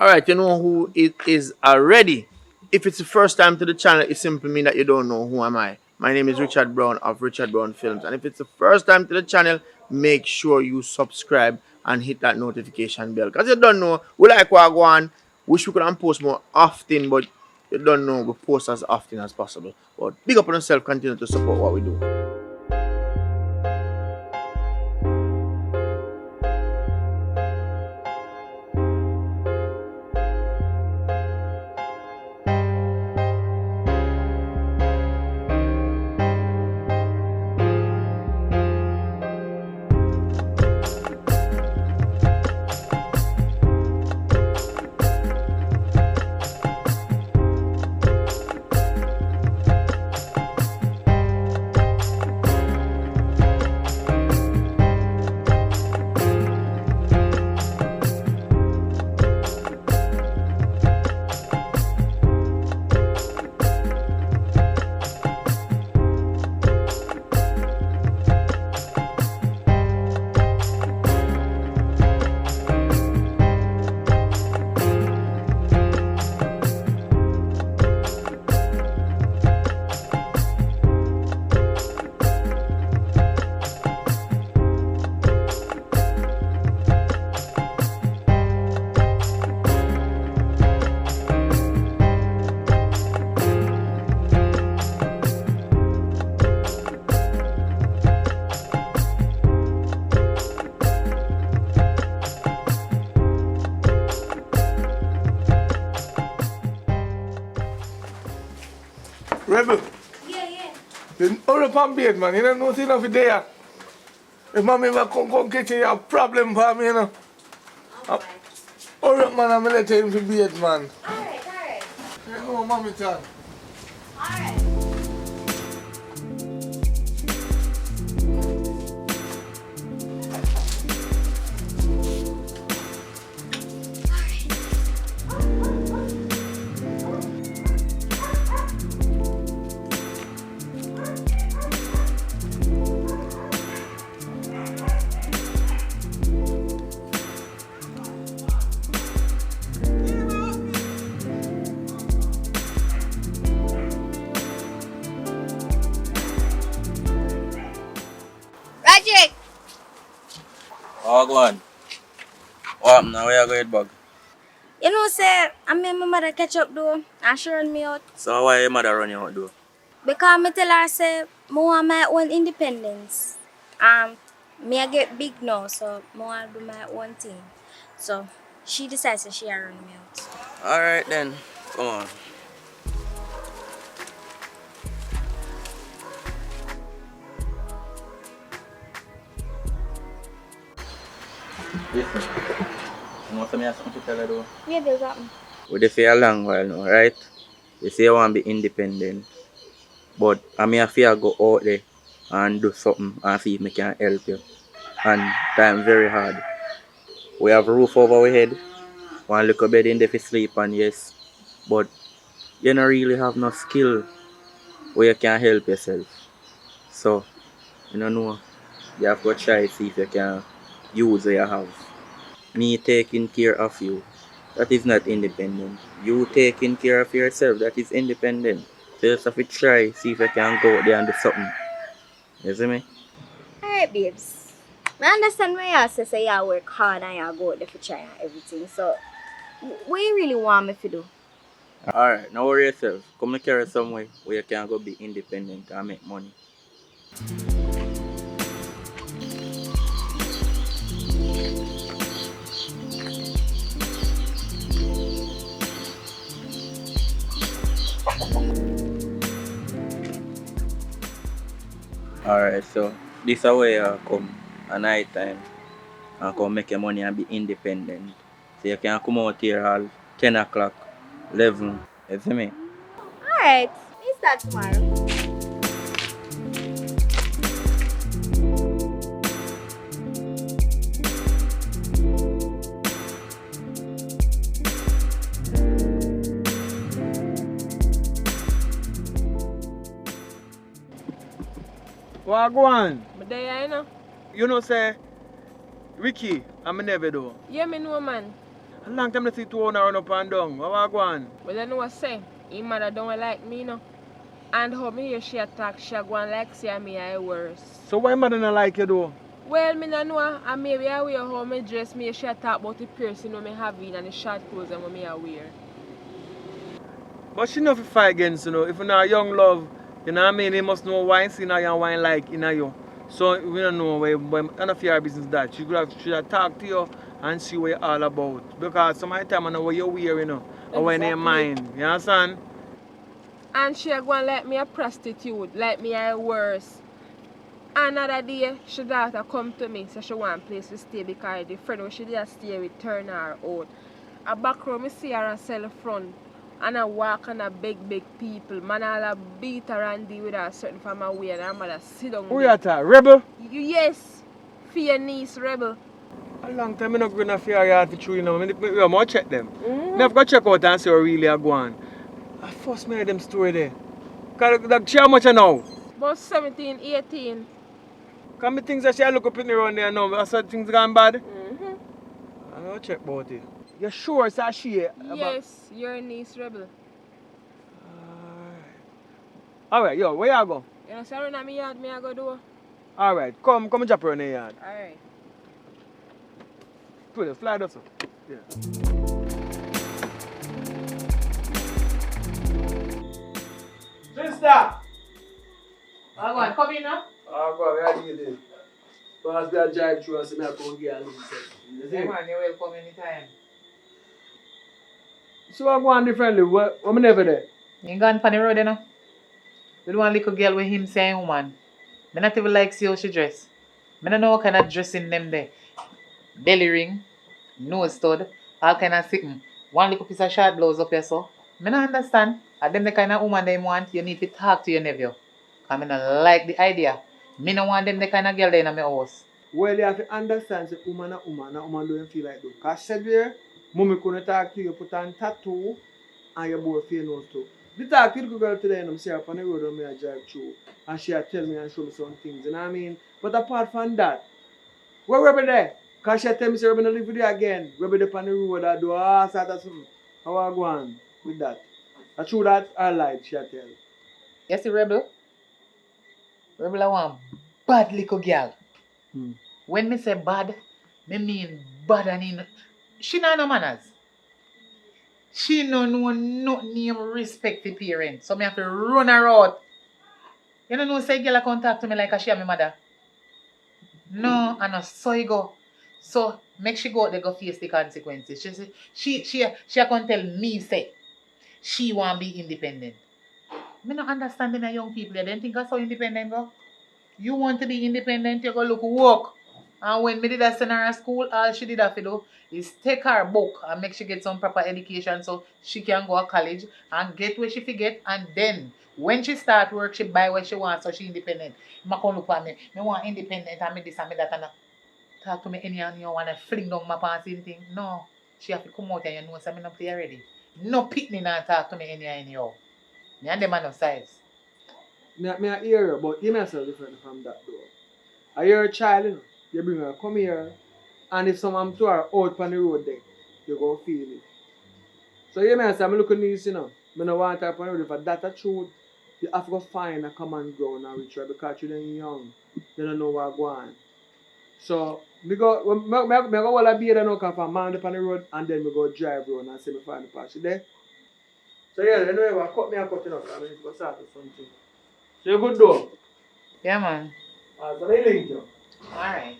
Alright, you know who it is already. If it's the first time to the channel, it simply means that you don't know who am I. My name is Richard Brown of Richard Brown Films. And if it's the first time to the channel, make sure you subscribe and hit that notification bell. Because you don't know, we like what I go on. Wish we could post more often, but you don't know we post as often as possible. But big up on yourself, continue to support what we do. Rebel, Yeah. the other pan bed, man. You don't know nothing of it there. If mommy ever come kitchen, you have problem for me, you know. Alright. Hurry up, man, I'm going to let him to bed, man. Alright. You know, mommy, time. Alright. Rajic! Oh, go on. What happened now? Where you going, bug? You know, say, I made my mother catch up though, and she run me out. So why your mother run you out, though? Because I tell her, say, I want my own independence. Me I get big now, so I want to do my own thing. So, she decides that she run me out. Alright then. Come on. Listen. You know something I have something to tell you, though? Yeah, there's something. We dey for a long while now, right? You say you want to be independent. But I may have to go out there and do something and see if I can help you. And time very hard. We have a roof over our head, one little bed in there for sleep, and yes, but you don't really have no skill where you can help yourself. So, you don't know, you have to try to see if you can use what you have. Me taking care of you, that is not independent. You taking care of yourself, that is independent. So you just have to try, see if you can go out there and do something. You see me? Alright, babes. I understand why you say you work hard and you go out there for try and everything. So, what you really want me to do? Alright, now worry yourself. Come to carry somewhere where you can go be independent and make money. Alright, so this is where you come at night time and come make your money and be independent. So you can come out here at 10 o'clock, 11, you see me? Alright, we start tomorrow. What go on? But there, you know. You know, say, Ricky, I'm never do. Yeah, me know, man. A long time to see two owner run up and down. What are going? Well, you know what say? His mother don't like me, no. And how me hear she attack, she go and like say me I worse. So why mother not like you though? Well, me no know, and maybe I wear how me dress, me she talk about the piercing what me have in and the short clothes and what me I wear. But she know if you fight against you know. If you're not a young love, you know what I mean? You must know wine see now and wine like in you. So we don't know where none of your business that. She should have talk to you and see what you're all about. Because some of the time I know what you're wearing, you know. Or when in mind. You understand? And she go and like me a prostitute, like me I worse. Another day, she daughter come to me, so she want a place to stay because the friend where she did stay with turn her out. A back row, me see her and sell front. And I walk on a big people. Man, I'll beat her and deal with her certain from my way and her mother sit down. Who you at? Rebel? Yes, for your niece, Rebel. A long time I not going to fear yard for true, you know. I must check them. I have to check out and see what really are going. I first made them story there. Because she how much I know? About 17, 18. Because me things that she look up in the around there now. I said things gone bad. I don't check about it. You sure it's a she? Yes, your niece, Rebel. Alright, yo, where you go? You know, sorry, na me yard, me I go do. Alright, come and drop her in the yard. Alright. Put it, fly that up. Yeah. Sister! Oh, go on, come in now. Oh, go on, where are you? Pass me a drive through and see me a come get a little set. You see? Yeah, man, you're welcome anytime. So I go on differently. What me never there? You ain't gone on the road, you know? With one little girl with him saying woman. Me not even like see how she dress. Me don't know what kind of dressing them there. Belly ring, nose stud, all kind of sitting. One little piece of short blouse up here so. Me not understand. And them the kind of woman they want, you need to talk to your nephew. Cause me not like the idea. Me no want them the kind of girl there in my house. Well, you have to understand that woman don't feel like that. Because said there, mommy couldn't talk to you, put on tattoo, and your boy feel no too. The talk to the girl today, and I'm saying up on the road when I drive through, and she tell me and show me some things, you know what I mean? But apart from that, where Rebel there? Because she tell me, say, Rebel not live with you again. Rebel up on the road, I do all sort of something. How I go on with that? I true that I lied, she tell. You see Rebel? Rebel I want bad little girl. When me say bad, me mean bad and in. She not no manners. She no know nothing respect the parents. So me have to run her out. You don't know say girl come talk to me like a she and my mother. No, and no so you go. So make she go out there go face the consequences. She can tell me say she want be independent. Me not understanding the young people. They don't think that's how independent go. You want to be independent, you go look work. And when me did that send her to school, all she did have to do is take her book and make she get some proper education so she can go to college and get where she forget. And then when she start work, she buy what she wants so she independent. I come look at me. I want independent and me this and me that and talk to me anyhow and you want to fling down my pants and thing. No. She have to come out and you know so me not play already. No picnic and talk to me anyhow. Me and them are no size. Me I hear you, but you myself different from that though. I hear a child, you know, you bring her, come here, and if someone throw her out on the road there, you go feel it. So you myself, I'm looking at this, you know, I don't want her on the road. If that's the truth, you have to go find a common ground and reach her because you're young, you don't know what's going on. So, I go all the beard and come from man on the road and then we go drive around and see me find the patch there. So yeah, you know what, cut me a cut enough, I mean, go start with something. So you good though? Yeah, man. So they link you. Alright.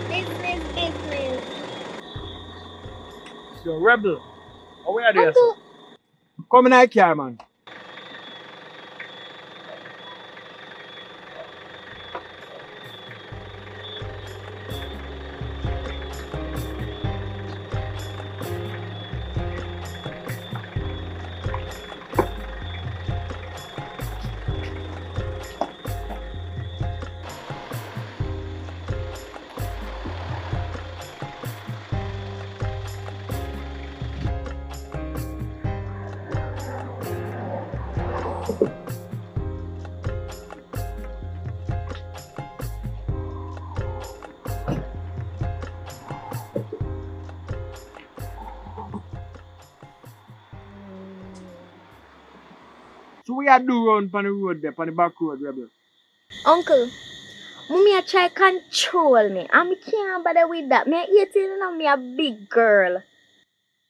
Business. Yo, Rebel. How are you there, sir? Come in the car, man. So we are do run on the road there, on the back road, Rebel. Uncle, mommy a try control me. And me can't bother with that. Me a 18 and me a big girl.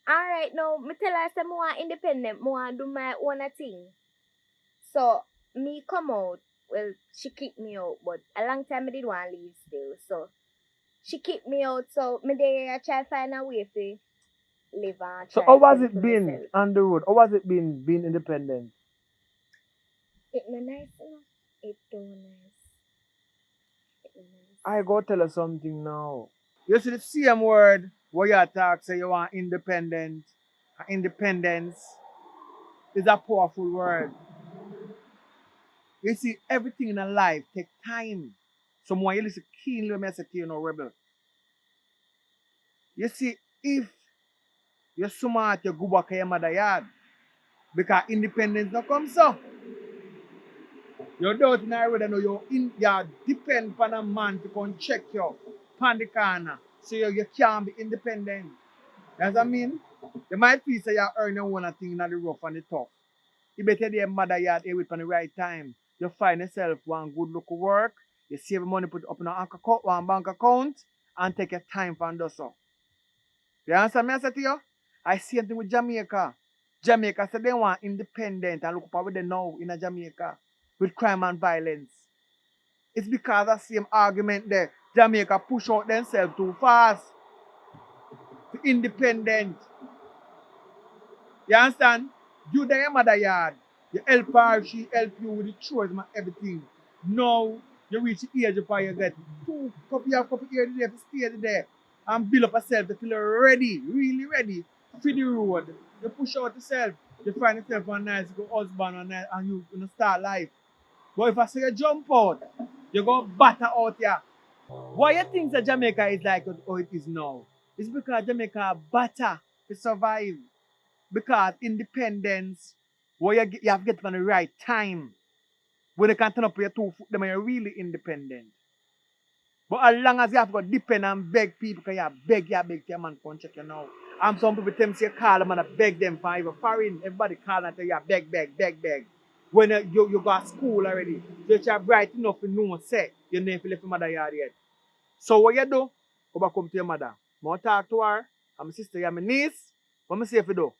Alright now, me tell her say me want independent, me want do my own thing. So me come out. Well, she kicked me out, but a long time I did want to leave still. So she kicked me out, so me there I try find a way to live and So try how was fend it for been myself. on the road? How was it been being independent? It no nice enough. It don't nice. It no nice. I go tell her something now. You see the same word where you talk say you want independent. And independence is a powerful word. You see, everything in a life take time. Someone you listen keenly when I say to you, no rebel. You see, if you're smart, you go back to your mother yard. Because independence not come so. You don't know whether you depend on a man to come check you on the corner. So you can't be independent. That's what I mean. You might feel say you earn your own thing in the rough and the tough. You better be a mother yard away on the right time. You find yourself one good look work, you save money, put it up in one bank account, and take your time for do so. You understand me I say to you? I see something with Jamaica. Jamaica said they want independent and look up what they know in Jamaica with crime and violence. It's because of the same argument there. Jamaica push out themselves too fast to independent. You understand? You there your mother yard. You help her, she help you with the chores and everything. Now you reach the age of you get couple years there to stay there and build up yourself to feel ready, really ready for the road. You push out yourself, you find yourself a nice good husband and you start life. But if I say you jump out, you go batter out here. Why you think that Jamaica is like how it is now? It's because Jamaica batter to survive. Because independence, where you have to get on the right time. When you can turn up your 2 foot, then you're really independent. But as long as you have to depend and beg people, because you beg your man come check you now. And some people tell me say call them and beg them for even foreign. Everybody call and tell you beg. When you got school already. So you're bright enough to know say you never left your mother yard yet. So what you do? Go back home to your mother. I talk to her, and my sister and my niece. What I say if you do?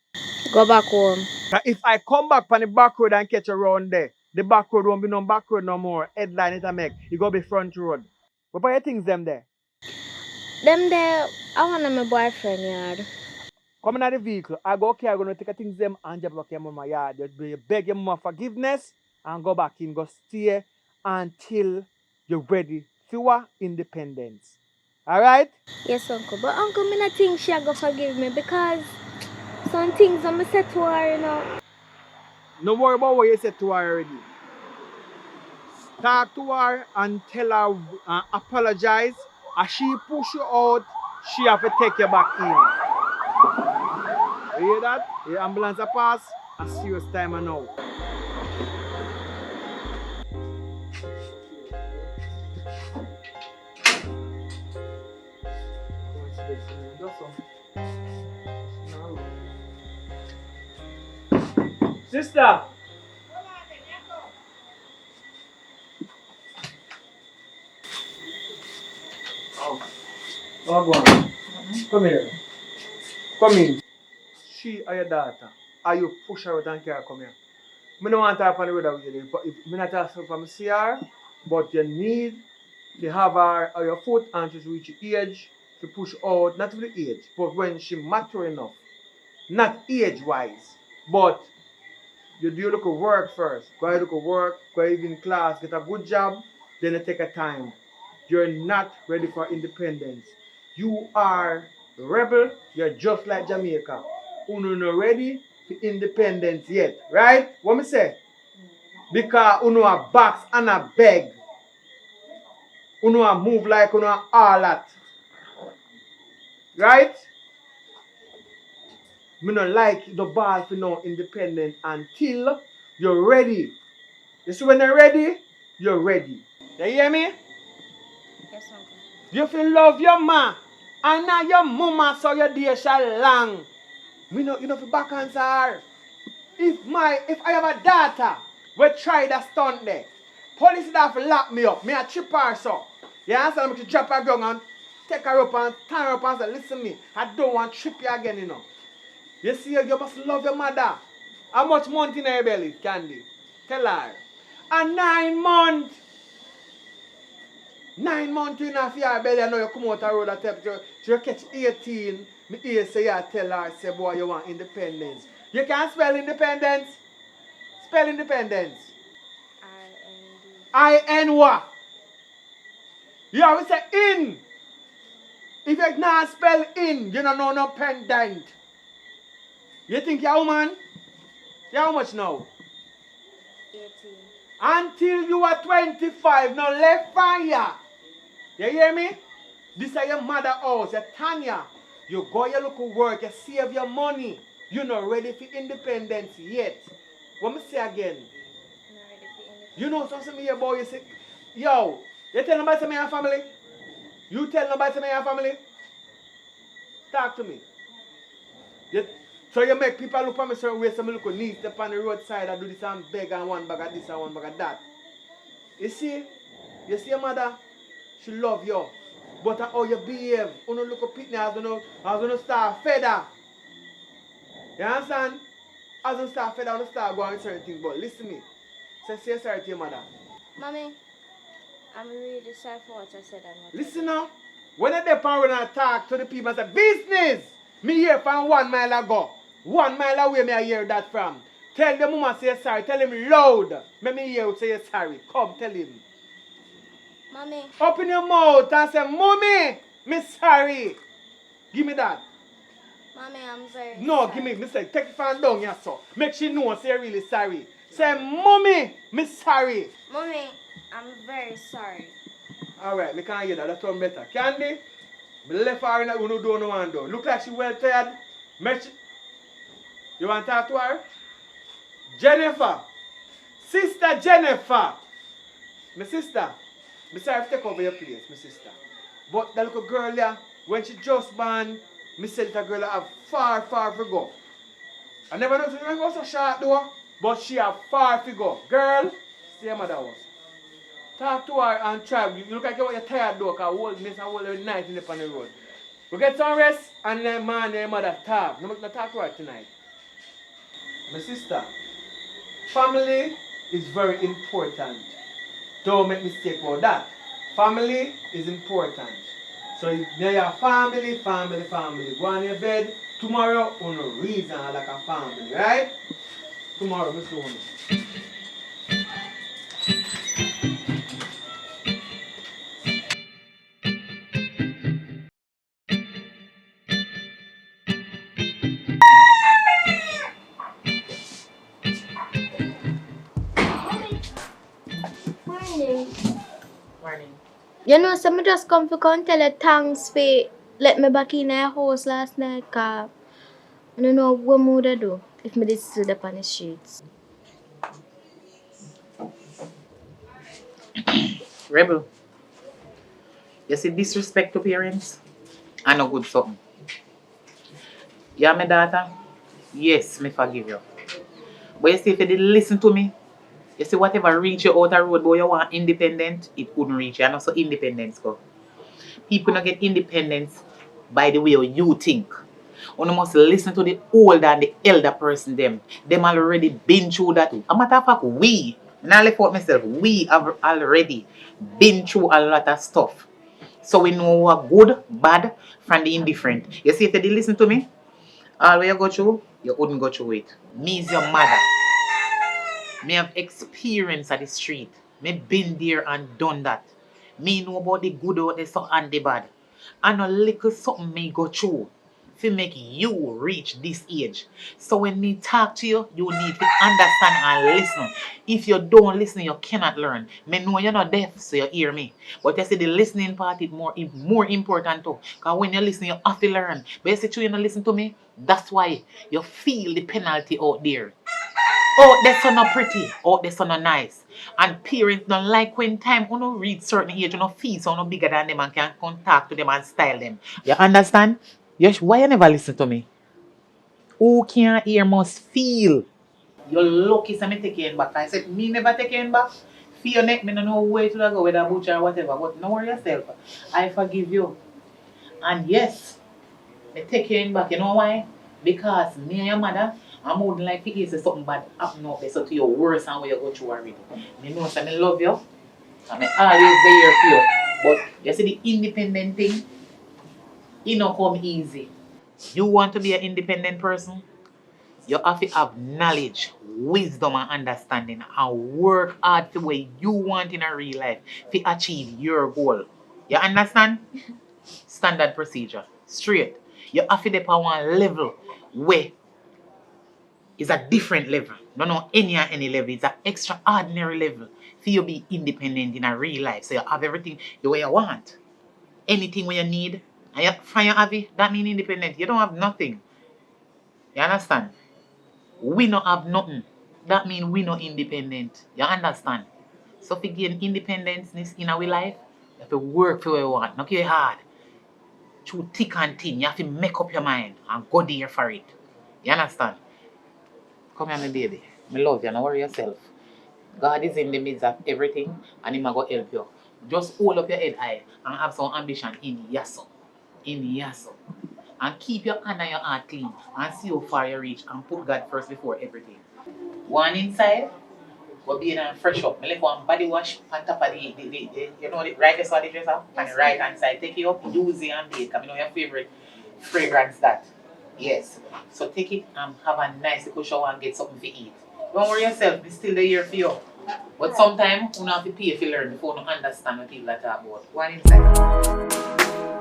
Go back home. If I come back from the back road and catch a round there, the back road won't be no back road no more. Headline it a make. It go be front road. What are your things them there? Them there, I want my boyfriend yard. Come in the vehicle. I go okay, I'm gonna take a things them and jump back your mama yard. You beg your mama forgiveness and go back in, go stay until you're ready for independence. Alright? Yes, uncle. But uncle, me not think she go forgive me because some things I'm said to her, you know. No worry about what you said to her already. Talk to her and tell her apologize. As she push you out, she have to take you back in. You hear that? The ambulance a pass. A serious time now. Sister. Oh, go on. Come here. Come in. She or your daughter. Are you push her out and carry her come here? I don't want to talk on the road with you. But if I not talk from see her, but you need to have her on your foot and she's reach the age to push out, not with the age, but when she mature enough. Not age wise, but you do look at work first. Go ahead, look at work, go ahead in class, get a good job, then you take a time. You're not ready for independence. You are a rebel, you're just like Jamaica. Uno not ready for independence yet, right? What me say? Because uno a box and a beg. Uno a move like uno a all that. Right? Me not like the ball for no independent until you're ready. You see when you're ready, you're ready. You hear me? Yes, uncle. You feel love your man and now your mama so your day shall long. Me no, you know, for back answer. If I have a daughter We try that stunt there. Police would have to lock me up. Me a trip her so. You understand? Me to drop her gun and take her up and turn her up and say, listen me, I don't want to trip you again, you know. You see, you must love your mother. How much month in her belly, Candy? Tell her. And 9 months. 9 months in her belly, I know you come out the road and tell you catch 18. Me hear say you tell her, say, boy, you want independence. You can't spell independence. Spell independence. I-N what? You always say in. If you not spell in, you don't know no pendant. You think you're a woman? You're how much now? 18. Until you are 25, no left fire. You hear me? This is your mother house, your Tanya. You go your local work, you save your money. You're not ready for independence yet. What me say again? Not ready for independence. You know something here, boy, you say, yo, you tell nobody to me your family? You tell nobody to me your family? Talk to me. So you make people look at me certain way, some look neat up on the roadside and do this and beg and one bag of this and one bag of that. You see your mother, she love you. But how you behave, you don't look up at me as you start feather. You understand? As you start feather, you start going with certain things. But listen to me. Say sorry to your mother. Mommy, I'm really sorry for what I said and what Listen now. When I depend and talk to the people and say, business! Me hear from 1 mile ago. 1 mile away me I hear that from. Tell the mama say sorry. Tell him loud. Let me hear you say sorry. Come tell him. Mommy. Open your mouth and say, Mommy, me sorry. Give me that. Mommy, I'm very No, sorry. give me. Me say, take it from down here, so. Make she know say really sorry. Say, Mommy, me sorry. Mommy, I'm very sorry. Alright, me can't hear that. That's one better. Candy, me left her in that window door no one door. Look like she well tired. You want to talk to her? Jennifer. Sister Jennifer. My sister. Me sorry to take over your place, my sister. But that little girl there, when she just born, me said that girl have far to go. I never know she was so short though, but she have far to go. Girl, stay your mother house. Talk to her and try. You look like you're tired though, because whole miss and whole night in the road. We get some rest and then man and your mother talk. No talk to her tonight. My sister, family is very important. Don't make mistake about that. Family is important. So if you have family. Go on your bed. Tomorrow, on a reason like a family, right? Tomorrow, Mr. Woman. Morning. Morning. You know, so me just come to tell you thanks for let me back in your house last night, cause I don't know what mood I do if me did stood up on the streets. Rebel, you see disrespect to parents? I know good something. You are my daughter? Yes, me forgive you. But you see, if you didn't listen to me, you see, whatever reach you out the road, boy, you want independent, it couldn't reach you. I know so independence go. People don't get independence by the way you think. You must listen to the older and the elder person them. Them already been through that. A matter of fact, we, now left out myself, we have already been through a lot of stuff. So we know what good, bad, from the indifferent. You see, if you did listen to me, all what you go through, you wouldn't go through it. Me is your mother. Me have experience at the street. Me been there and done that. Me know about the good out there so and the bad. And a little something may go through to make you reach this age. So when me talk to you, you need to understand and listen. If you don't listen, you cannot learn. Me know you're not deaf, so you hear me. But you see the listening part is more important too. Because when you listen, you have to learn. But you see, you don't listen to me, that's why you feel the penalty out there. Oh, that's so not pretty. Oh, that's so not nice. And parents don't like when time you know reach certain age, you know feel so no bigger than them and can contact to them and style them. You understand? Yes, why you never listen to me? Who can't hear must feel. You're lucky some me take you in back. I said, me never take you in back. For your neck, me don't know where to go with a butcher or whatever. But don't worry yourself. I forgive you. And yes, me take you in back. You know why? Because me and your mother, I wouldn't like to hear something bad happen out there so to your worse and where you go through already. Me know that I love you. And I always there for you. But you see the independent thing, it don't come easy. You want to be an independent person? You have to have knowledge, wisdom, and understanding and work hard for what you want in a real life to achieve your goal. You understand? Standard procedure. Straight. You have to be on one level where it's a different level. No, any level. It's an extraordinary level for you be independent in a real life. So you have everything the way you want. Anything when you need. And you find you have it, that means independent. You don't have nothing. You understand? We don't have nothing. That means we not independent. You understand? So to gain independence in our life, you have to work for what you want. Not get hard. Through thick and thin, you have to make up your mind and go there for it. You understand? Come here, my baby. Me love you. Don't worry yourself. God is in the midst of everything and He might go help you. Just hold up your head high and have some ambition in Yaso. In Yaso. And keep your hand and your heart clean and see how far you reach and put God first before everything. One inside, go be in and fresh up. I left one body wash on top of the you know, the right side of the dresser, on the right hand side. Take it up, use it and bathe, because I know your favorite fragrance that. Yes. So take it and have a nice little shower and get something to eat. Don't worry yourself, it's still there for you. But sometimes you have to pay if you learn before you understand what people are talking about. One inside.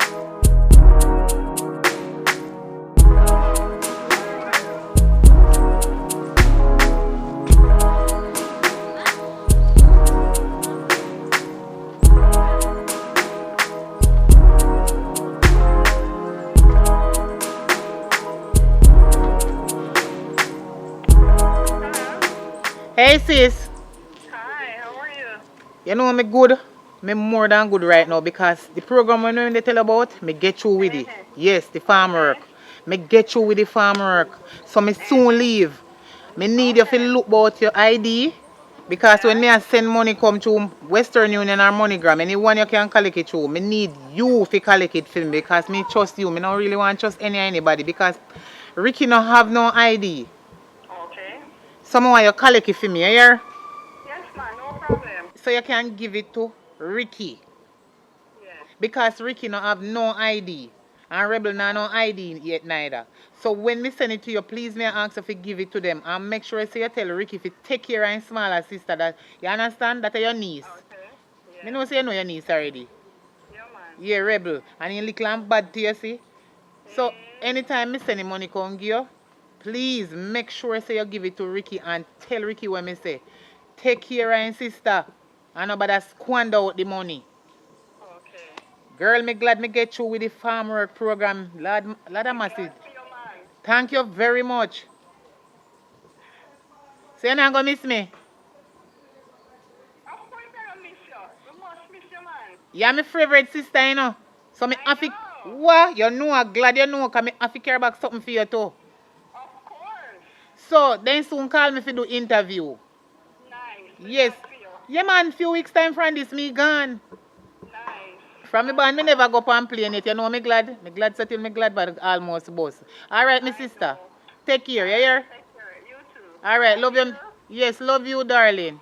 Hey sis. Hi, how are you? You know me good. Me more than good right now because the program when they tell about, me get through with it. Yes, the farm work. Me get through with the farm work. So me soon leave. Me need you to look about your ID because when me I send money come to Western Union or MoneyGram, anyone you can collect it through, me need you to collect it for me because me trust you. Me don't really want to trust anybody because Ricky no have no ID. Okay. Someone you collect it for me, you hear? Yes, man, no problem. So you can give it to Ricky. Yes. Because Ricky no have no ID. And Rebel no ID yet neither. So when me send it to you, please may I ask if you give it to them. And make sure you tell Ricky if you take care of his smaller sister that you understand that your niece. Okay. Me Yes. know say you know your niece already. Yeah, man. Yeah, Rebel. And you little and bad to you see. So anytime me send him money come give you, please make sure say you give it to Ricky and tell Ricky what me say. Take care of his sister. And nobody squander out the money. Okay. Girl, me glad me get through with the farm work program. Lord of mercy. Glad for you, man. Thank you very much. So you're not gonna miss me? Of course I miss you. We must miss you, man. You're my favorite sister, you know. So me I have to, know. what? You know, I'm glad you know, because me have to care about something for you too. Of course. So, then soon call me for do interview. Nice. We Yes. glad for you. Yeah, man, few weeks time from this, me gone. Nice. From me band, me never go on plane yet. You know, me glad. Me glad so till me glad, but almost boss. All right, my I sister. know. Take care, All you right, hear? take care. You too. All right, Love love you. you. Yes, love you, darling.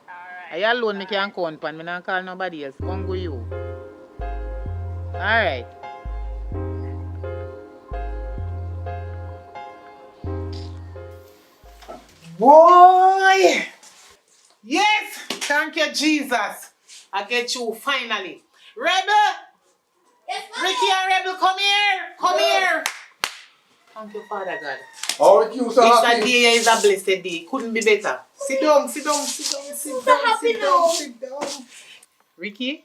All I right. alone me can Bye. count pan. Me not call nobody else. Come go you. Alright. Boy! Yes! Thank you, Jesus. I get you finally. Rebel! Yes, Ricky and Rebel, come here! Come here! Thank you, Father God. How are you so It's happy? a day is a blessed day. Couldn't be better. Sit down, sit down, sit down, sit down, sit down, sit down. Ricky,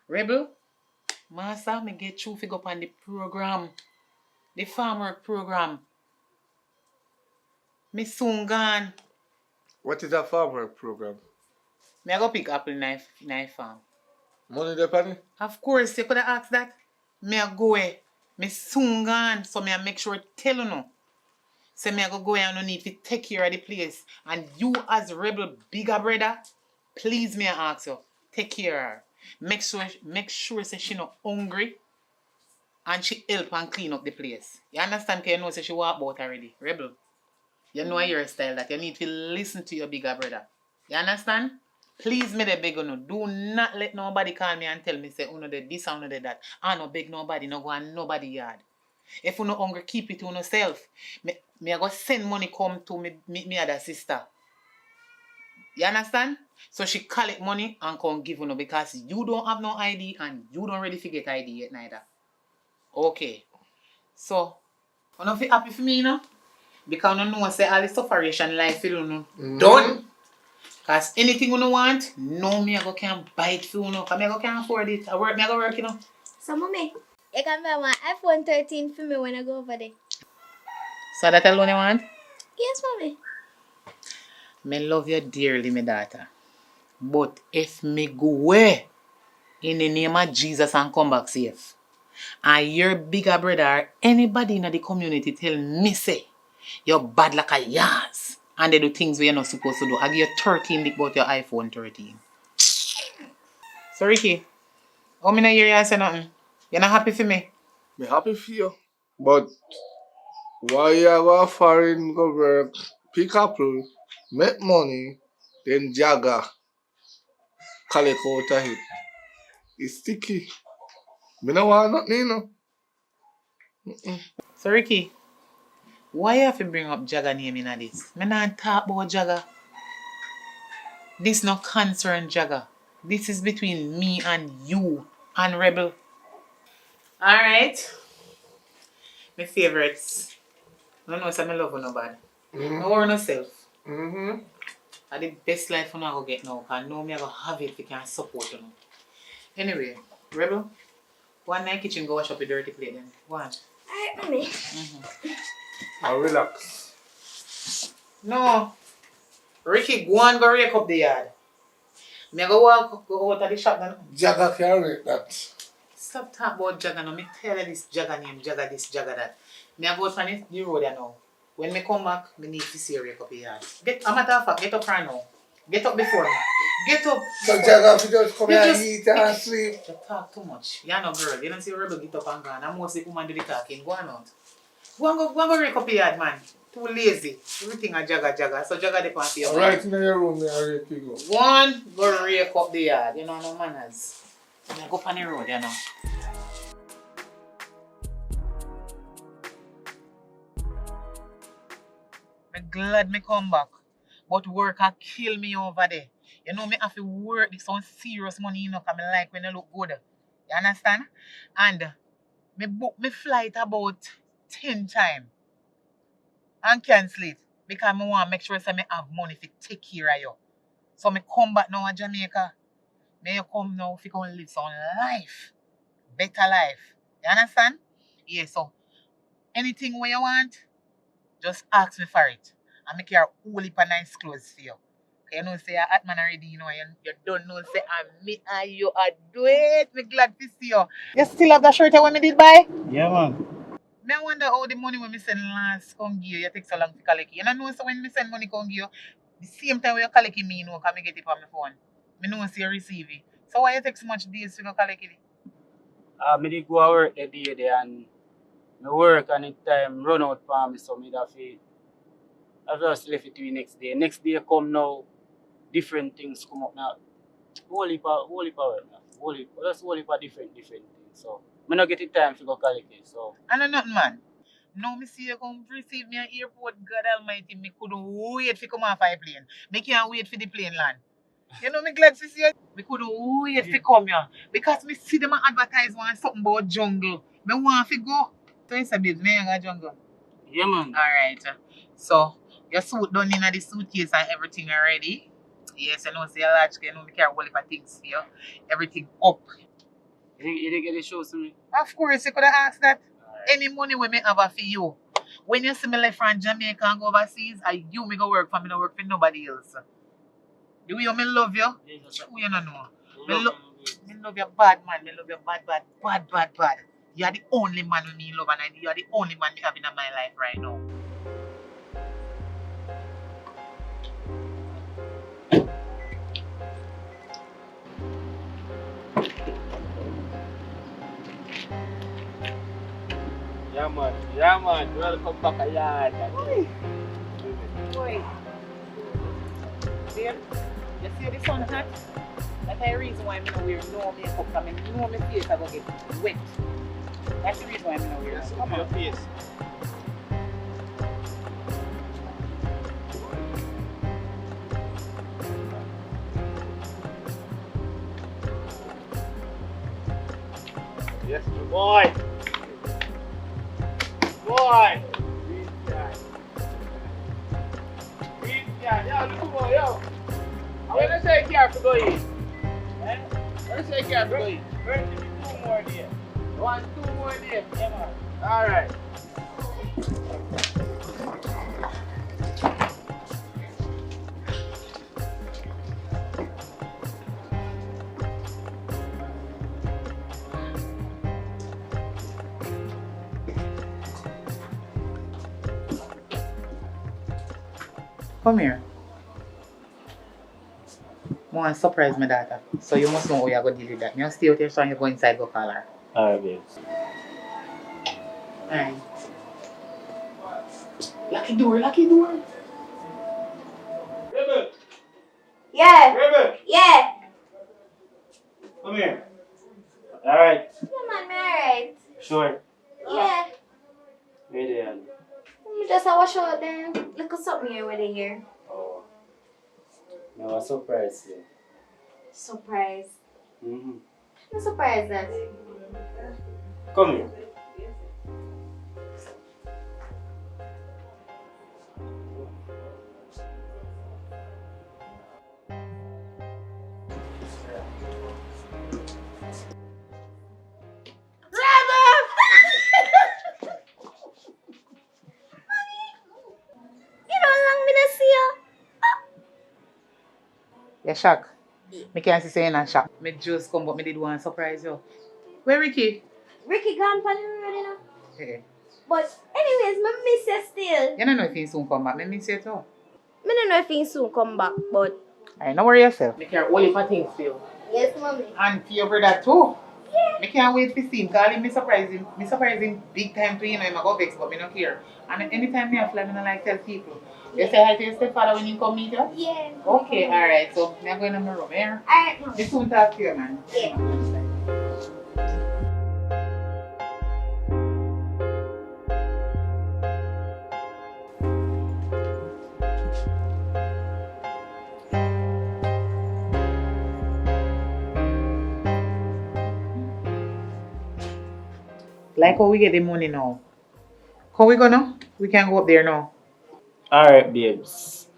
Rebel, Master, me get you figure up on the program. The farmer program. Me soon gone. What is a farm work program? Me I go pick apple knife farm. Money there, Penny? Of course, you could have asked that. Me I go Me soon gone. So me I make sure tell you no. So me I go and no need to take care of the place. And you as rebel bigger brother, please me I ask you, take care of her. Make sure say she not hungry and she help and clean up the place. You understand? Because you know say she walk out already. Rebel. You know your style that you need to listen to your bigger brother. You understand? Please me the beg you, do not let nobody call me and tell me say uno de this and uno de that. I no beg nobody, no go on nobody yard. If you no hungry, keep it to yourself. Me I go send money come to me other sister. You understand? So she collect money and come give you because you don't have no ID and you don't really forget ID yet neither. Okay. So, you know feel happy for me, you know? Because you know say all the sufferation life you know done. Because anything you want, no me I go can buy it for you know. Because me I go can afford it. I go work, you know. So, mommy, you can buy my iPhone 13 for me when I go over there. So that alone you want? Yes, mommy. Me love you dearly, my daughter. But if me go away in the name of Jesus and come back safe, and your bigger brother or anybody in the community tell me say you're bad like a yas and they do things we're not supposed to do, I give you 13 lick about your iPhone 13. So Ricky, how many hear you say nothing? You're not happy for me? Me happy for you. But why you go foreign go work, pick apple, make money, then jagger, collect out of it. It's sticky. Me no want nothing, you know. So Ricky, why you have to bring up Jagger name in this? Me not talk about Jagger. This no concern Jagger. This is between me and you and Rebel. Alright. My favorites. No, no, say me love you no bad. No worry no self. Mm-hmm. I the best life you go get now. Cause know me I go have it if you can support you. Anyway, Rebel, go on in the kitchen go wash up your dirty plate then. Go on. Alright, mommy. Now relax. No. Ricky, go and go rake up the yard. Me go walk go out of the shop now. Jagger can rate that. Stop talking about Jagger now. Me tell you this Jagger name, Jagger this, Jagger that. Me go out from the road there now. When me come back, me need to see you rake up the yard. A matter of fact, get up right now. Get up before me. Get up. So Jagger if you just come You here and just- eat and sleep. You talk too much. You're no girl. You don't see Rebel get up and gone. I'm mostly woman do the talking. Go on out. Go and go rake up the yard, man. Too lazy. Everything a Jagger. So Jagger depend on you. Right in your room there, ready to go. One, go rake up the yard. You know no manners. You go on the road, you know. I'm glad me come back. But work a kill me over there. You know me have to work this on serious money, you know, because I like when I look good. You understand? And me book me flight about 10 times and cancel it because I want to make sure that I have money to take care of you. So me come back now to Jamaica. May you come now if you can live some life. Better life. You understand? Yeah, so anything where you want, just ask me for it. I make your whole heap of nice clothes for you. You know, say you're hot man already, you know, you don't know, say, and me and you are do it. Me glad to see you. You still have that shirt when me did buy? Yeah, man. Me I wonder how the money when me send last come give you, you take so long to collect it. You know, so when me send money come give you, the same time when you collect it, me, you know, because me get it on my phone. Me know say you receive it. So why you take so much days to go collect it? Me did go to work the day there and me work and it time run out for me, so me have to I just left it to the next day. Next day come now, different things come up now. Whole heap of work now. Just whole heap of different things. So me not get the time to go collect it. So I know nothing, man. Now me see you come receive me at airport, God Almighty, me couldn't wait to come off a plane. Me can't wait for the plane land. You know me glad to see you. Me couldn't wait to come here. Because me see them advertise one something about jungle. Me want to go. So you say, babes, me ain't got jungle. yeah, man. Alright. So your suit done in the suitcase and everything already. Yes, I know say a large you know me carry all of things for you. Everything up. You didn't get the shows to me. Of course, you could have asked that. Any money we may have for you. When you see me left from Jamaica and go overseas, you me go work for me, no work for nobody else. The way me love you, true you don't know. Me love you bad, man. Me love you bad. You are the only man who me love and you are the only man me have in my life right now. Yeah, man. Welcome back a yard. Boy. Babe, you see the sun hot? That's the reason why I'm not wearing no makeup. I mean, you know my face I go get wet. That's the reason why I'm not wearing it. Come Your on. face. Yes, boy. Boy. Green guy. Yo, look boy, yo. I want to say care to go in. Eh? I want to say care to go in. Bring me 2 more there. I want 2 more there. Yeah, man. All right. Come here. I want to surprise my daughter. So you must know how you're going to deal with that. You stay out here so you go inside go call her. Alright, babes. Alright. Lucky door, lucky door. Rebel, Yeah. Rebel, Yeah. come here. Alright, Yeah, man, me alright. sure. Yeah. Ready, and Let me just wash out then. Look at something here with it here. oh, now a surprise here. Surprise. Mm-hmm. I'm surprised that. Come here. You know how long me not see you? You're shocked. Me can't see saying I'm shocked. Me just come but me did want to surprise you. Where Ricky? Ricky gone for the road, you know. Hey. But anyways, me miss you still. You don't know if he soon come back. Me miss you too. Me don't know if he soon come back, but Alright, don't worry yourself. Me care only for things for you. yes, mommy. And for your brother too. Yeah. Me can't wait to see him. Call him, me surprise him. Me surprise him big time too, you know. He might go vex, but me don't care. And anytime me have fly, me don't like tell people. You say hi to your stepfather when you come meet you? Yeah. Okay, alright. So, me going to my room here. Alright, mommy. Me soon talk to you, man. Yeah. Like how we get the money now. How we gonna? We can go up there now. Alright, babes.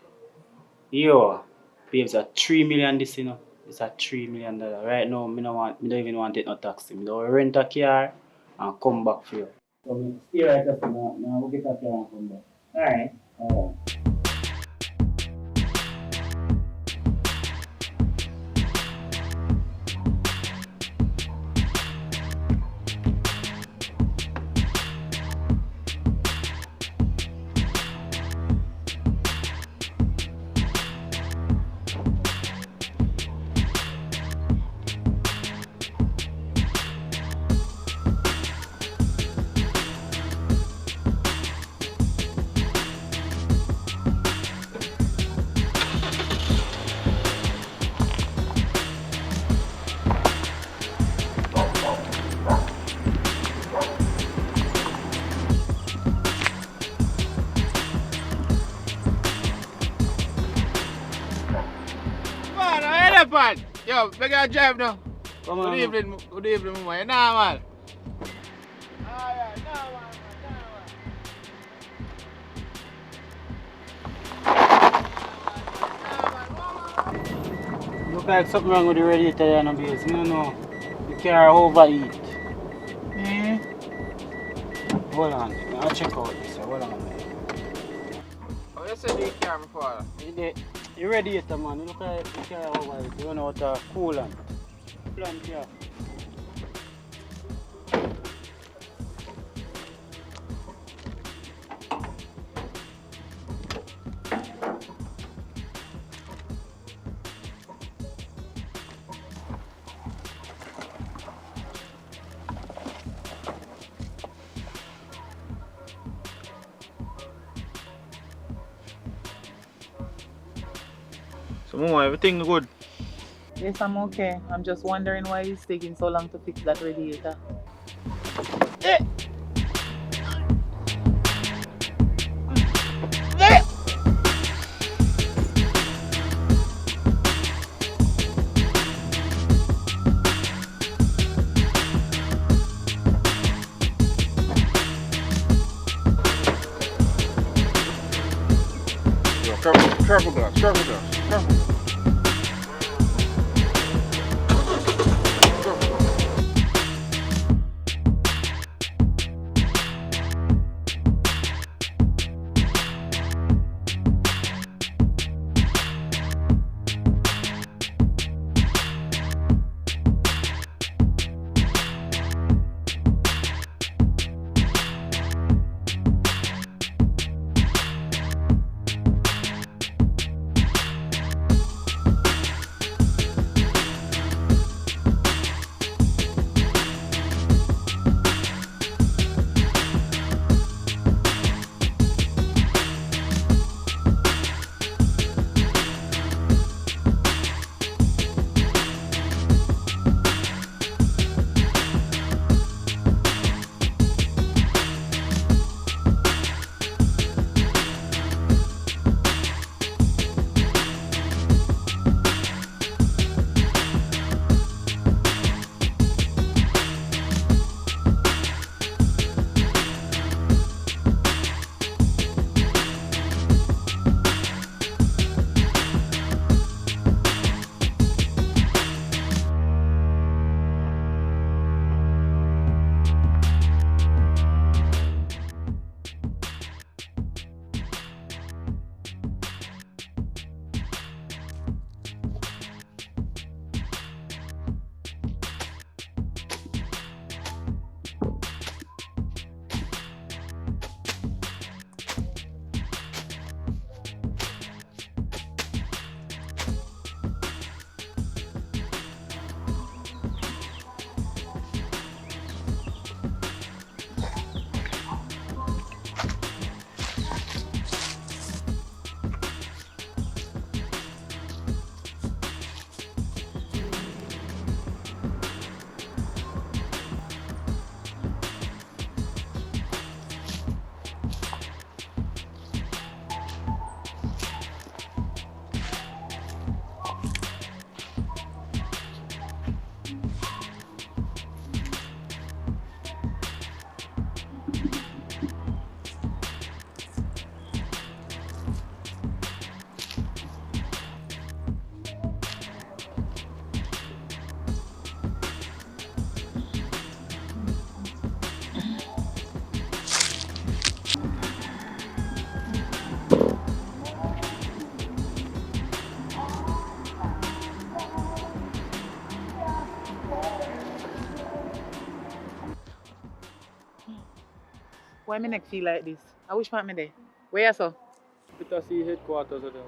Yo, babes, a 3 million this, you know. It's a $3 million. Right now, me don't even want to take no taxi. Me don't rent a car and come back for you. So me stay right up now. Now I will get a car and come back. Alright. Alright. Man, I head up, man. Yo, we gotta drive now. Come on. Good evening, mama. You know, man. Alright, nah, man. Look like something wrong with the radiator there, no babes. You know, the car overheat. Eh? Hold on, I'll check out this. Hold on. Oh, you said you care before. The radiator, man. You look like the car overheat. You know what a coolant. Plant here. So, Mama, everything good? Yes, I'm okay. I'm just wondering why it's taking so long to fix that radiator. Yo, careful guys, careful guys, careful. Why my neck feel like this? I wish part me there. Where you so? It a see headquarters of them.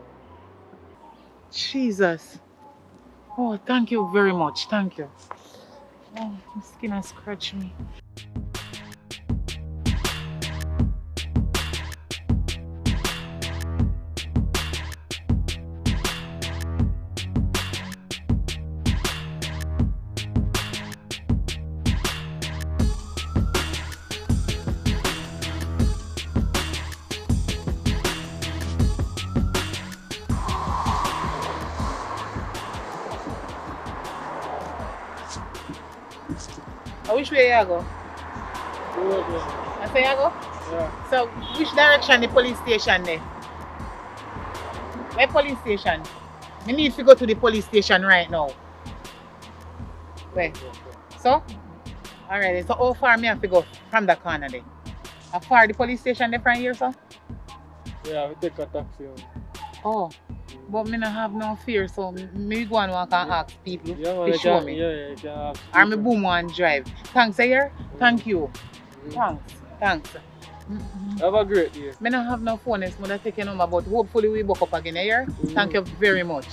Jesus. Oh, thank you very much. Thank you. Oh, my skin has scratched me. Which way you go? Good, I say you go? yeah. So, which direction the police station there? Where police station? I need to go to the police station right now. Where? So? Alright, so how far me have to go from the corner there? How far the police station there from here, so? Yeah, we take a taxi. Oh, but me not have no fear, so me go and walk and ask people Yeah, man, to you show can, me. yeah, you can ask Or me people. boom and drive. Thanks, here. Thank you. Thanks. Thanks. Have a great day. Me not have no phone, it's mother take your number, but hopefully we book up again here. Thank you very much.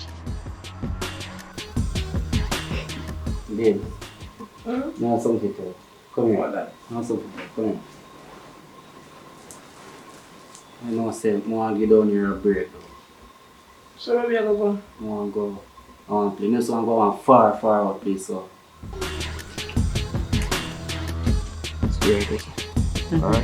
Babe, now something to tell. Come here. Now something to tell. Come here. I know say I want to get down here a break. So where we are going? I want to go. I want to play. No, so I want to go one far out place. So. Spirit. Alright.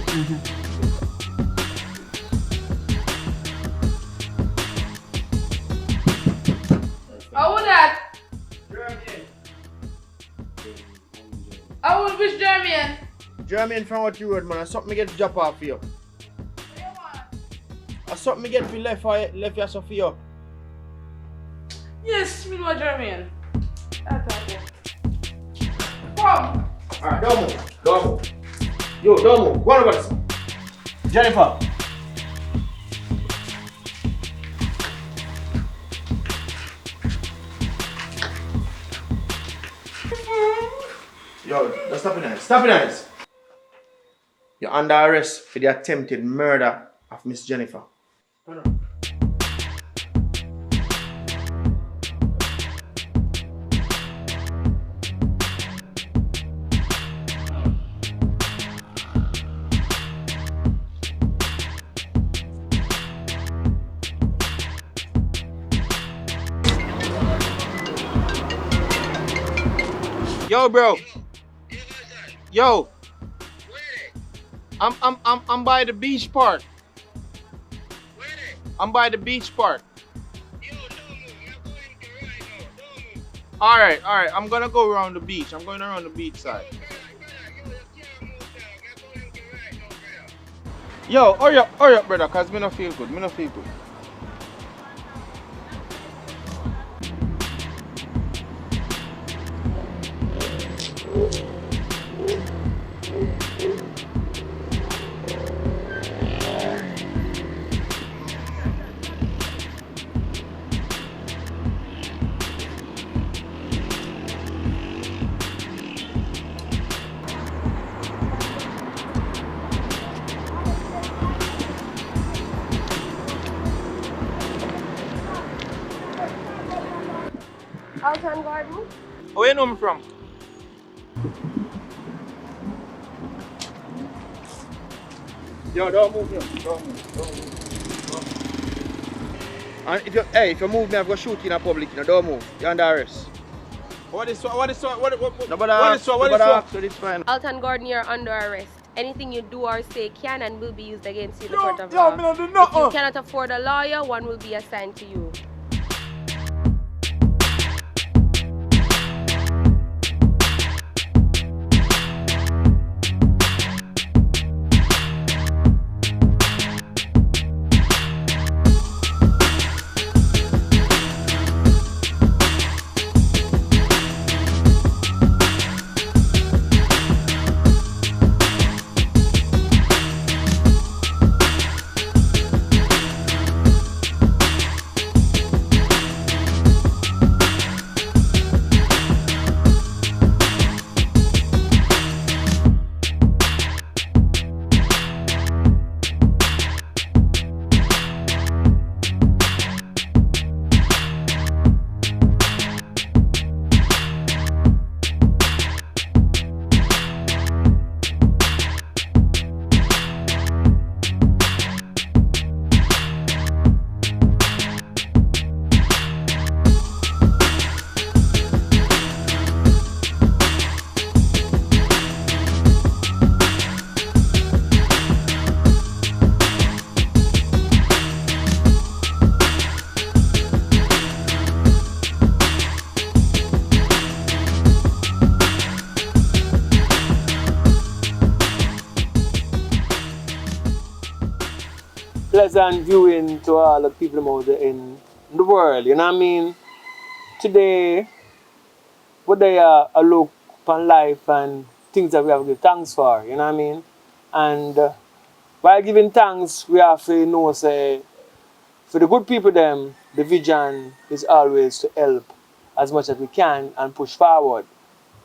How would that? How would which German? Jermaine from what you word, man. I something me get drop off for you. I something me get for left your stuff for you. Yes, me know German. That's okay. Come. Alright, don't move. Don't move. Yo, don't move. Go on over this. Jennifer. Yo, just stop it. Stop it. You're under arrest for the attempted murder of Miss Jennifer. Yo, bro. Yo. I'm by the beach park. I'm by the beach park. Alright. I'm gonna go around the beach. I'm going around the beach side. Yo, hurry up, brother, cause me no feel good. Alton Garden? Where you know me from? Yo, don't move. And if you move me, I'm gonna shoot you in public. Don't move. You're under arrest. What is Nobody so it's fine. Alton Gordon, you're under arrest. Anything you do or say can and will be used against you in the court of law. If you cannot afford a lawyer, one will be assigned to you. Pleasant viewing to all the people out there in the world, you know what I mean? Today, what they are a look upon life and things that we have to give thanks for, you know what I mean? And while giving thanks, we have to know, say, for the good people them, the vision is always to help as much as we can and push forward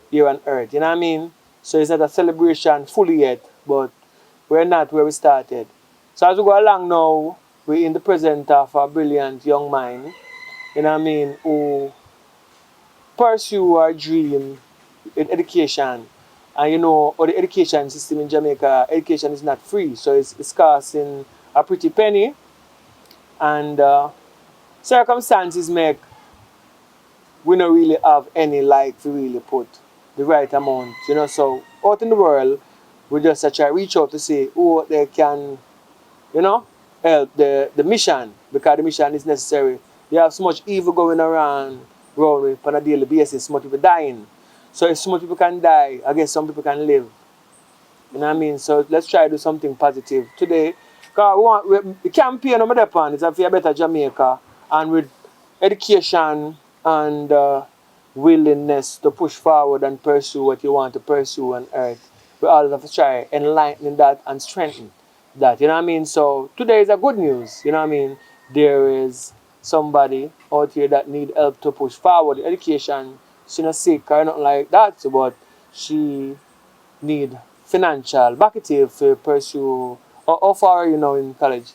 here on earth, you know what I mean? So it's not a celebration fully yet, but we're not where we started. So as we go along now, we're in the presence of a brilliant young mind, you know what I mean, who pursue our dream in education. And you know, or the education system in Jamaica, education is not free, so it's costing a pretty penny. And circumstances make we don't really have any like to really put the right amount, you know. So out in the world, we just try to reach out to see who they can, you know, help the mission because the mission is necessary. You have so much evil going around with on a daily basis, so much people dying. So if so much people can die, I guess some people can live. You know what I mean? So let's try to do something positive today. Because the campaign I'm upon is for a better Jamaica, and with education and willingness to push forward and pursue what you want to pursue on earth, we all have to try enlightening that and strengthen that. You know what I mean? So today is a good news. You know what I mean? There is somebody out here that need help to push forward education. She's not sick or nothing like that, but she need financial backative to pursue. How far are you now in college?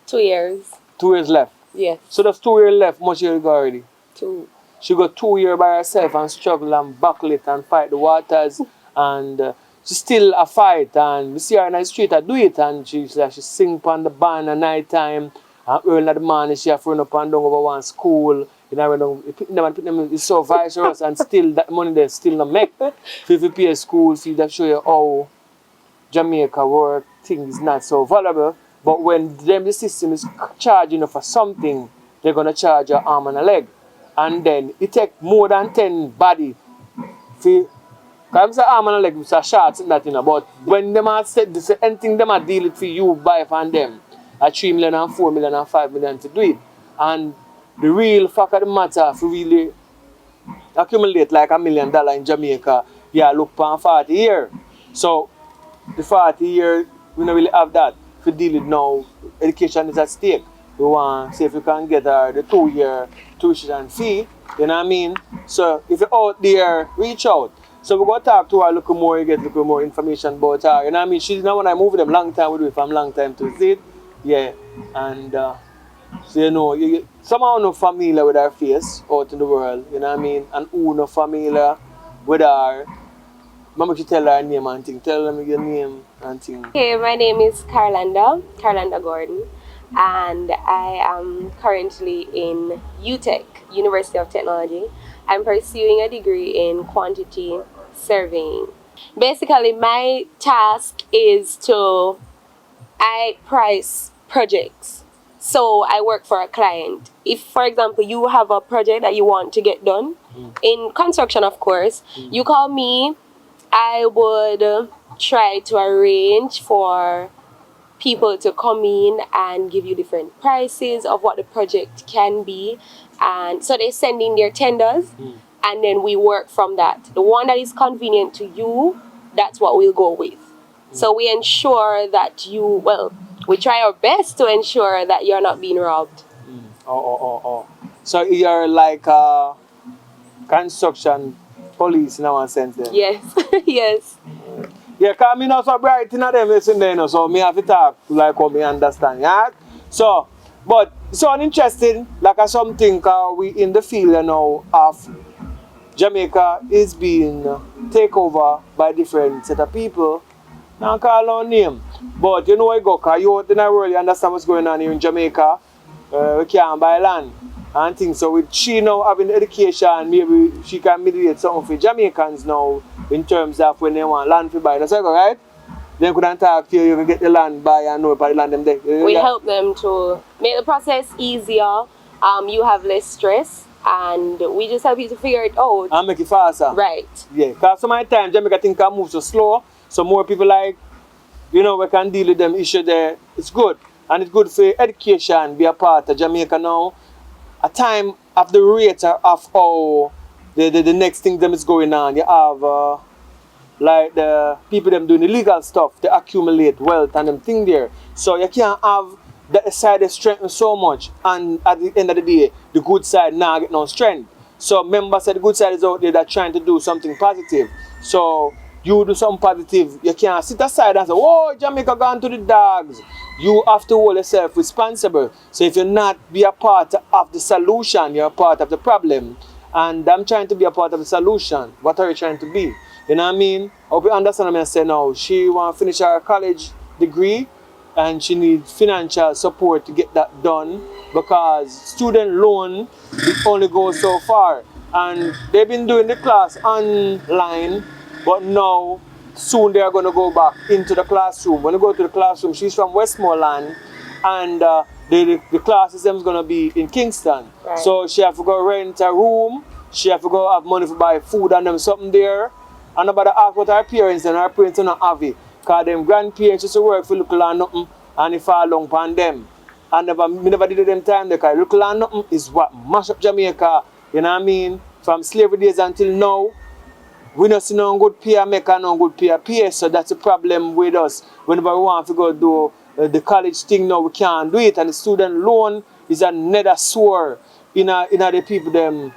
2 years. 2 years left. Yes. So there's 2 years left. Much years ago already. 2. She got 2 years by herself and struggle and buckle it and fight the waters and she still a fight and we see her in the street I do it and she sing on the band at night time and early in the morning she have to run up and down over one school. You know, it's so vice and still that money they still not make. If you pay school fees that show you how Jamaica work, things not so valuable. But when the system is charging you for something, they're gonna charge your arm and a leg. And then it take more than 10 body for because arm and a leg, it's a short that, you know, but when them are said this anything them are deal it for you buy from them at 3 million and 4 million and 5 million to do it. And the real fact of the matter if you really accumulate like $1 million in Jamaica, yeah, look for 40 years. So the 40 years we don't really have that to deal with now. Education is at stake. We want to see if we can get the 2-year tuition fee, you know what I mean? So if you're out there, reach out. So we're going to talk to her a little more, you get a little more information about her, you know what I mean? She's not when I move them long time, we do it from long time to see it. Yeah, and so you know, you somehow not familiar with her face out in the world, you know what I mean? And who not familiar with her. Mama, you tell her name and thing. Tell them your name and thing. Okay, my name is Carlanda Gordon, and I am currently in UTech, University of Technology. I'm pursuing a degree in quantity surveying. Basically, my task is I price projects. So I work for a client. If, for example, you have a project that you want to get done, in construction, of course, you call me, I would try to arrange for people to come in and give you different prices of what the project can be. And so they send in their tenders and then we work from that. The one that is convenient to you, that's what we'll go with. So we ensure that we try our best to ensure that you're not being robbed. So you're like a construction police in one sense then? Yes, yes. Yeah, because I know so bright in them listen there, you know, so me have to talk like how me understand, yeah? So, but it's uninteresting, like something we in the field you know of Jamaica is being taken over by different set of people. Now call our name. But you know where you go, because you out in the world, you understand what's going on here in Jamaica. We can't buy land and things. So with she now having education, maybe she can mediate something for Jamaicans now in terms of when they want land to buy. That's right? They couldn't talk to you, you can get the land buy and know about the land them there. We help them to make the process easier. You have less stress and we just help you to figure it out. And make it faster. Right. Yeah, because some of the time Jamaica think can move so slow, so more people like, you know, we can deal with them issue there. It's good. And it's good for education, be a part of Jamaica now. A time of the rate of how the next thing them is going on. You have like the people them doing illegal stuff, they accumulate wealth and them thing there. So you can't have the side that strengthen so much and at the end of the day, the good side now get no strength. So members of the good side is out there that trying to do something positive. So you do something positive, you can't sit aside and say, whoa, Jamaica gone to the dogs. You have to hold yourself responsible. So if you're not be a part of the solution, you're a part of the problem. And I'm trying to be a part of the solution. What are you trying to be? You know what I mean? I hope you understand what I say now. She want to finish her college degree and she needs financial support to get that done because student loan it only goes so far. And they've been doing the class online, but now soon they are going to go back into the classroom. When they go to the classroom, she's from Westmoreland, and the class system is going to be in Kingston. Right. So she have to go rent a room, she have to go have money to buy food and them something there. And nobody ask what her parents, and her parents don't have it. Because them grandparents used to work for little and nothing, and it fall long upon them. And me never did it them time because little and nothing is what mash up Jamaica, you know what I mean? From slavery days until now, we don't see no good pay make and no good pay. So that's a problem with us. Whenever we want to go do the college thing now, we can't do it. And the student loan is another sore in the people them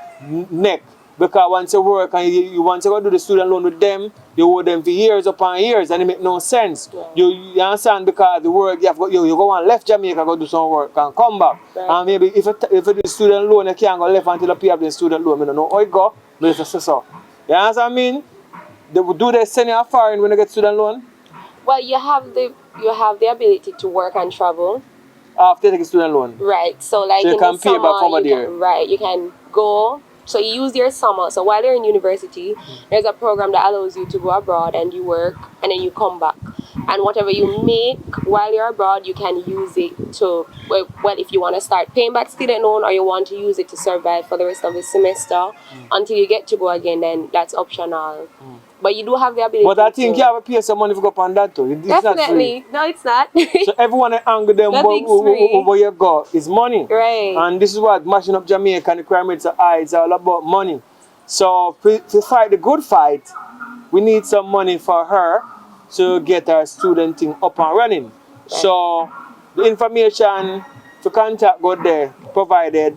neck. Because once you work and you want to go do the student loan with them, you owe them for years upon years, and it make no sense. Yeah. You understand? Because the work you go and left Jamaica, go do some work and come back. Right. And maybe if you do student loan, you can't go left until you pay up the student loan. I don't know how it go, but it's a so. You understand what I mean? Do they send you foreign when you get student loan? Well, you have the ability to work and travel. After you take a student loan. Right. So like So you in can the pay summer, back over you there. can, right, you can go. So you use your summer. So while you're in university, there's a program that allows you to go abroad and you work and then you come back. And whatever you make while you're abroad, you can use it to, well, if you want to start paying back student loan or you want to use it to survive for the rest of the semester until you get to go again, then that's optional. But you do have the ability. But I think you have to pay some money to go up on that too. It's Definitely. not No, it's not. free. So everyone angry them Nothing's free. where you go is money. Right. And this is what mashing up Jamaica and the crime rates are high. It's all about money. So to fight the good fight, we need some money for her to get our student thing up and running. Right. So the information to contact go there provided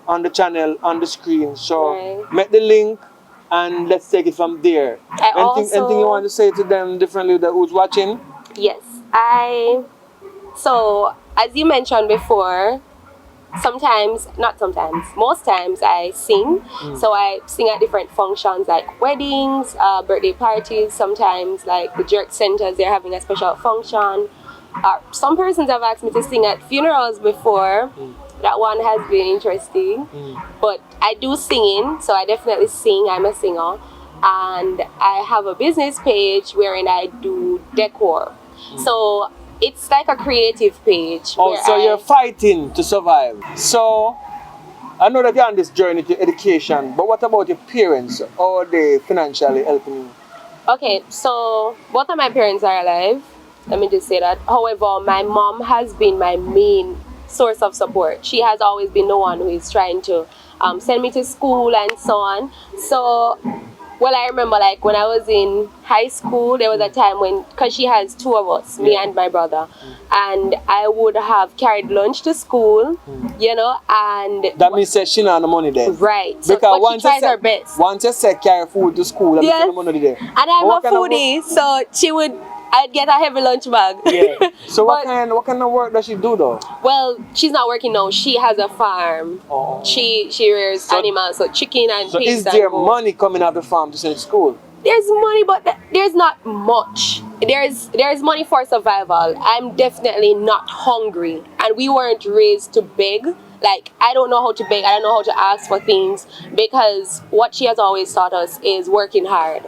on the channel on the screen. So Right. make the link and let's take it from there. Anything you want to say to them differently that who's watching? Yes, so as you mentioned before, most times I sing. So I sing at different functions like weddings, birthday parties, sometimes like the Jerk Centers, they're having a special function. Some persons have asked me to sing at funerals before. That one has been interesting. But I do singing, so I definitely sing. I'm a singer. And I have a business page wherein I do decor. So it's like a creative page. Oh, so you're fighting to survive. So I know that you're on this journey to education, but what about your parents? How are they financially helping you? Okay, so both of my parents are alive. Let me just say that. However, my mom has been my main source of support. She has always been the one who is trying to send me to school and so on. So, well, I remember like when I was in high school, there was a time when, because she has two of us, me and my brother, and I would have carried lunch to school, you know, and that means that she not have the money there. right. So, Because but she tries her best. Once you say carry food to school, that means the money there. And I'm a foodie, so I'd get a heavy lunch bag. Yeah. So what kind of work does she do though? Well, she's not working now. She has a farm. Oh. She rears animals, so chicken and So pigs. is there and goats. money coming out of the farm to send to school? There's money, but there's not much. There's money for survival. I'm definitely not hungry, and we weren't raised to beg. Like, I don't know how to beg. I don't know how to ask for things, because what she has always taught us is working hard.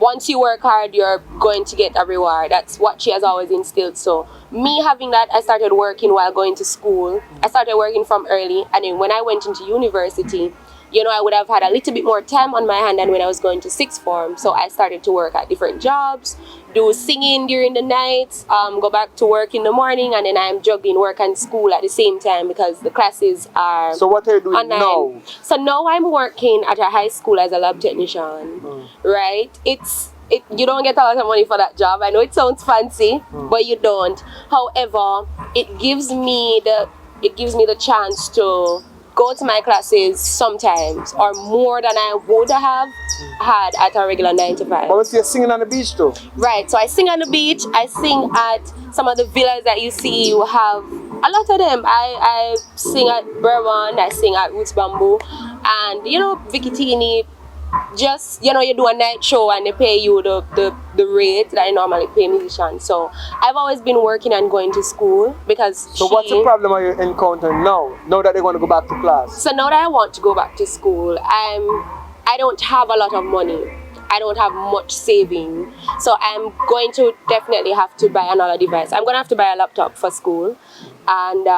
Once you work hard, you're going to get a reward. That's what she has always instilled. So me having that, I started working while going to school. I started working from early, and then when I went into university, you know, I would have had a little bit more time on my hand than when I was going to sixth form. So I started to work at different jobs, do singing during the nights, go back to work in the morning, and then I'm juggling work and school at the same time because the classes are. So what are you doing online. now? So now I'm working at a high school as a lab technician, right? You don't get a lot of money for that job. I know it sounds fancy, but you don't. However, it gives me the chance to go to my classes sometimes, or more than I would have had at a regular 9 to 5. But you're singing on the beach too? Right, so I sing on the beach, I sing at some of the villas that you see. You have a lot of them. I sing at Bourbon, I sing at Roots Bamboo, and you know, Vicitini, just, you do a night show and they pay you the rate that I normally pay musicians. So I've always been working and going to school because So what's the problem are you encountering now? Now that they want to go back to class? So now that I want to go back to school, I don't have a lot of money. I don't have much saving. So I'm going to definitely have to buy another device. I'm going to have to buy a laptop for school. And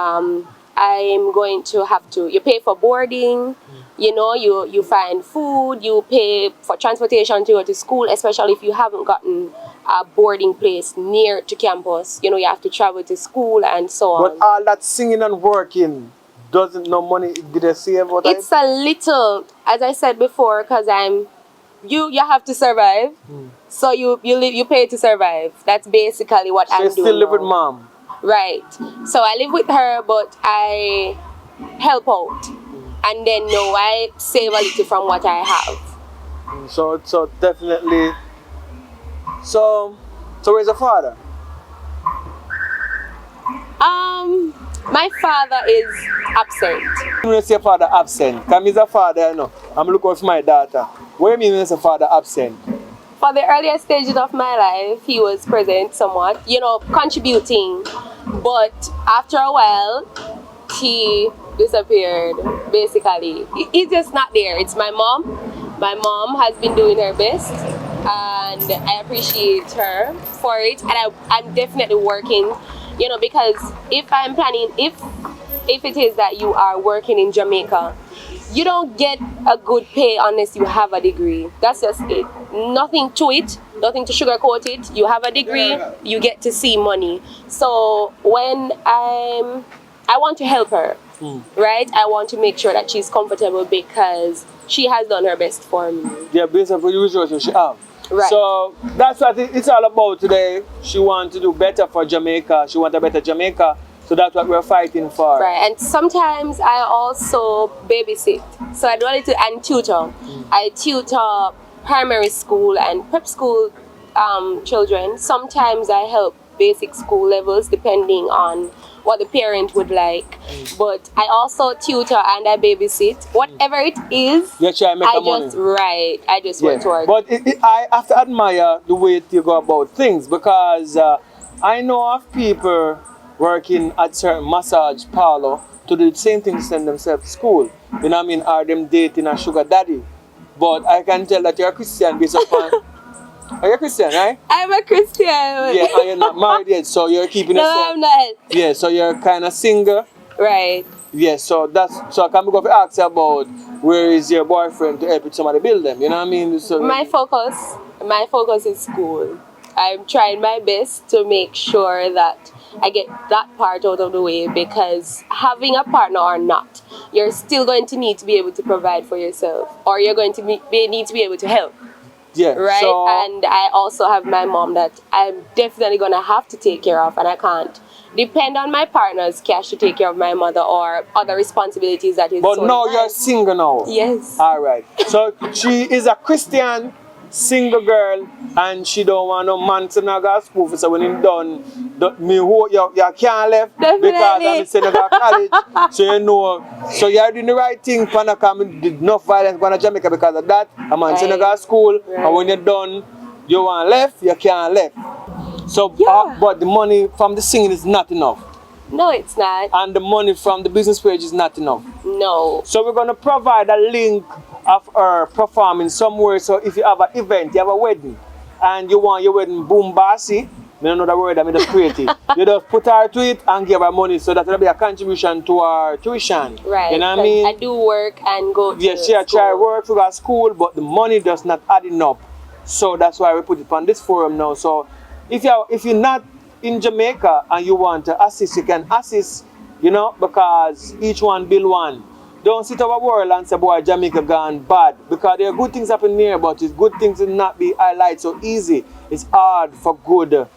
I'm going to have to, you pay for boarding, you find food, you pay for transportation to go to school, especially if you haven't gotten a boarding place near to campus. You have to travel to school and so on. But all that singing and working, doesn't no money, did they save what It's a little, as I said before, because you have to survive. So you pay to survive. That's basically what I'm doing. So you still live with mom? Right. So I live with her, but I help out. And then I save a little from what I have. So definitely. So where's the father? My father is absent. When you say father absent, because he's a father, I'm looking for my daughter. What do you mean when you say father absent? For the earlier stages of my life, he was present somewhat, contributing. But after a while, he disappeared, basically. He's just not there. It's my mom. My mom has been doing her best, and I appreciate her for it. And I'm definitely working, because if I'm planning, if it is that you are working in Jamaica, you don't get a good pay unless you have a degree. That's just it. Nothing to it, nothing to sugarcoat it. You have a degree, you get to see money. So when I want to help her, right? I want to make sure that she's comfortable because she has done her best for me. Yeah, based on the resources she have. Right. So that's what it's all about today. She wants to do better for Jamaica. She wants a better Jamaica. So that's what we're fighting for. Right, and sometimes I also babysit. So I do a little and tutor. I tutor primary school and prep school children. Sometimes I help basic school levels depending on what the parent would like. But I also tutor and I babysit. Whatever it is, you try to make money. I just work towards. But I have to admire the way you go about things because I know of people working at certain massage parlor to do the same thing to send themselves to school. You know what I mean? Are them dating a sugar daddy? But I can tell that you're a Christian based upon... Are you a Christian, right? I'm a Christian. Yeah, and you're not married yet, so you're keeping yourself... No, I'm not. Yeah, so you're kind of single. Right. Yeah, so I can go to ask you about where is your boyfriend to help with somebody build them, you know what I mean? So, my focus is school. I'm trying my best to make sure that I get that part out of the way because having a partner or not, you're still going to need to be able to provide for yourself or you're going to need to be able to help. Yeah. Right? So, and I also have my mom that I'm definitely going to have to take care of and I can't depend on my partner's cash to take care of my mother or other responsibilities that is but so now nice. you're single now. Yes. All right. So she is a Christian single girl and she don't want no man to not go to school. So when he's done, you can't left Definitely. because I'm saying you go to college. So so you're doing the right thing for not coming enough violence going to Jamaica because of that. A man saying you go to school and when you're done, you want left, you can't left. So but the money from the singing is not enough. No, it's not. And the money from the business page is not enough. No. So we're going to provide a link of her performing somewhere. So if you have an event, you have a wedding, and you want your wedding boom bossy, I don't know the word, I just create it. You just put her to it and give her money so that will be a contribution to her tuition. Right. You know what I mean? I do work and go to yes, she try work for her school, but the money does not add up. So that's why we put it on this forum now. So if you're not in Jamaica and you want to assist, you can assist, because each one build one. Don't sit over world and say, boy, Jamaica gone bad. Because there are good things happening here, but it's good things will not be highlighted so easy. It's hard for good to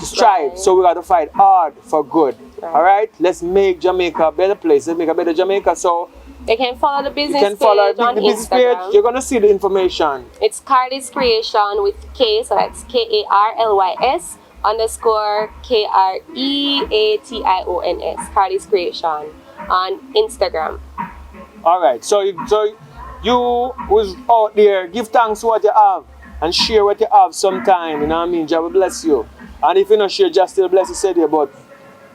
strive. Right. So we got to fight hard for good. Right. All right? Let's make Jamaica a better place. Let's make a better Jamaica. So they can follow the business page on the business Instagram. Page. You're going to see the information. It's Carly's Creation with K, so that's KARLYS _KREATIONS. Carly's Creation on Instagram. All right. So You who's out there, give thanks for what you have and share what you have sometime, you know what I mean? Jah will bless you. And if you not share, just still bless you said you, but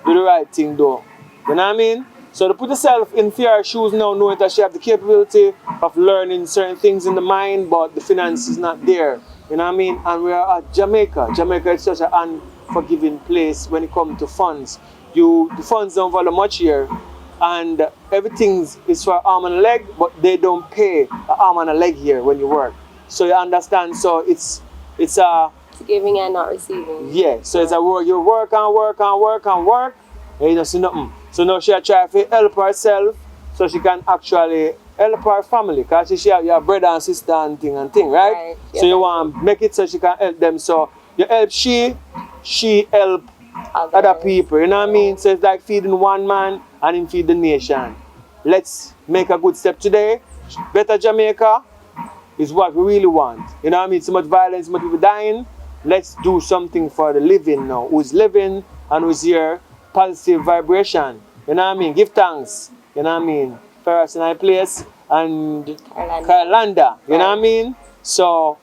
do the right thing though. You know what I mean? So to put yourself in fear shoes now, knowing that she have the capability of learning certain things in the mind, but the finance is not there. You know what I mean? And we are at Jamaica. Jamaica is such an unforgiving place when it comes to funds. The funds don't value much here, and everything is for arm and a leg, but they don't pay an arm and a leg here when you work. So you understand? So it's a It's giving and not receiving. yeah, so it's a work, you work and work and work and work, and you don't see nothing. So now she try to help herself so she can actually help her family. Because she have your brother and sister and thing, right? Right. So you want to make it so she can help them. So you help she help other people, you know what I mean? So it's like feeding one man and him feed the nation. Let's make a good step today. Better Jamaica is what we really want. You know what I mean? So much violence, so much people dying. Let's do something for the living now. Who's living and who's here. Positive vibration. You know what I mean? Give thanks. You know what I mean? For us in our place and Carolanda. You know what I mean? So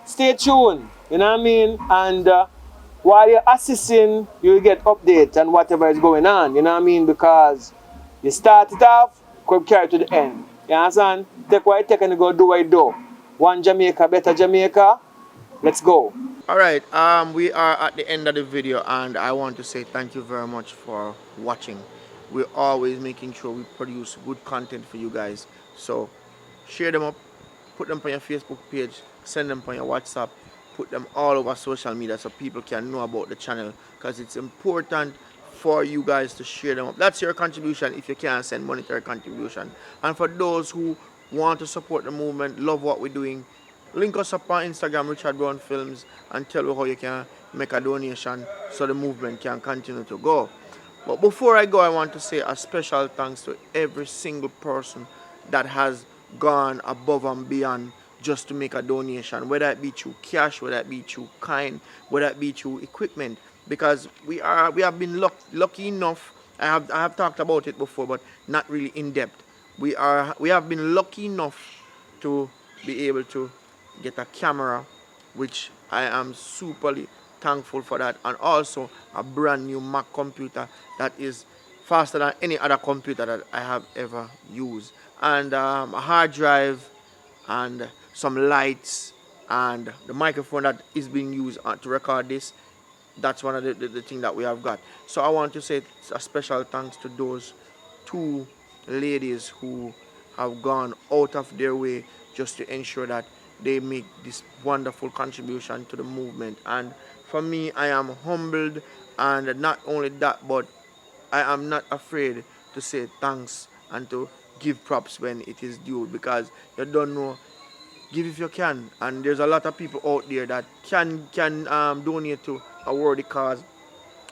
stay tuned. You know what I mean? And while you're assisting, you'll get updates on whatever is going on. You know what I mean? Because you start it off, could carry to the end. You understand? Take what you take and go do what you do. One Jamaica, better Jamaica. Let's go. Alright, we are at the end of the video, and I want to say thank you very much for watching. We're always making sure we produce good content for you guys. So share them up, put them on your Facebook page, send them on your WhatsApp, put them all over social media so people can know about the channel, because it's important for you guys to share them up. That's your contribution if you can't send monetary contribution. And for those who want to support the movement, love what we're doing, link us up on Instagram, Richard Brown Films, and tell us how you can make a donation so the movement can continue to go. But before I go, I want to say a special thanks to every single person that has gone above and beyond just to make a donation, whether it be through cash, whether it be through kind, whether it be through equipment, because we have been lucky enough. I have talked about it before, but not really in depth. We have been lucky enough to be able to get a camera, which I am superly thankful for that, and also a brand new Mac computer that is faster than any other computer that I have ever used, and a hard drive and some lights and the microphone that is being used to record this. That's one of the things that we have got. So I want to say a special thanks to those two ladies who have gone out of their way just to ensure that they make this wonderful contribution to the movement. And for me, I am humbled, and not only that, but I am not afraid to say thanks and to give props when it is due, because you don't know, give if you can, and there's a lot of people out there that can donate to a worthy cause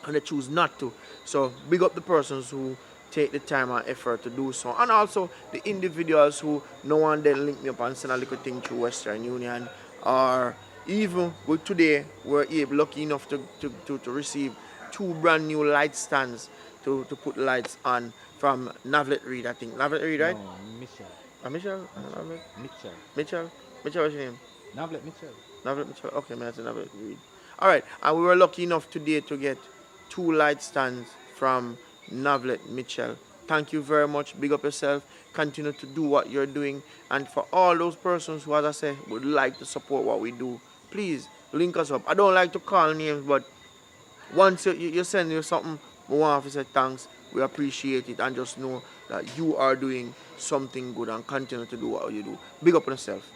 and they choose not to. So big up the persons who take the time and effort to do so, and also the individuals who no one then link me up and send a little thing through Western Union, or even with today we're lucky enough to receive two brand new light stands to put lights on from Navlet Reed, I think. Navlet Reed, right? No, Michelle. Michelle? Navlet? Mitchell. Mitchell? Mitchell, what's your name? Navlet Mitchell. Navlet Mitchell. Okay, man, that's Navlet Reed. Alright, and we were lucky enough today to get two light stands from Navlet Mitchell. Thank you very much. Big up yourself. Continue to do what you're doing. And for all those persons who, as I say, would like to support what we do, please link us up. I don't like to call names, but once you send you something, we want to say thanks. We appreciate it, and just know that you are doing something good and continue to do what you do. Big up on yourself.